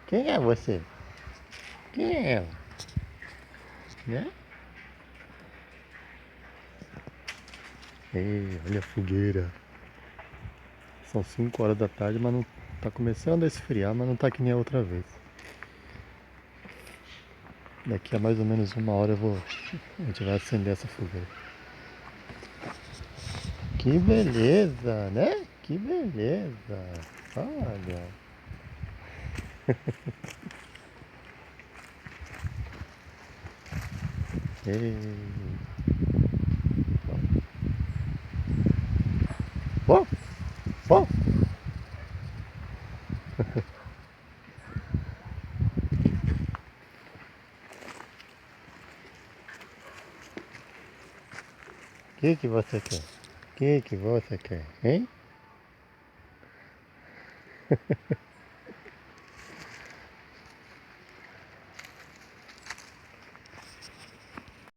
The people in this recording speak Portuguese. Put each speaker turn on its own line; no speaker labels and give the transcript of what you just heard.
Quem é você? Quem é ela? Né? Ei, olha a fogueira. São 5 horas da tarde, mas não tá começando a esfriar, mas não tá que nem a outra vez. Daqui a mais ou menos 1 hora a gente vai acender essa fogueira. Que beleza, né? Que beleza. Olha. Ei. Ó, ó. O que você quer? O que você quer, hein?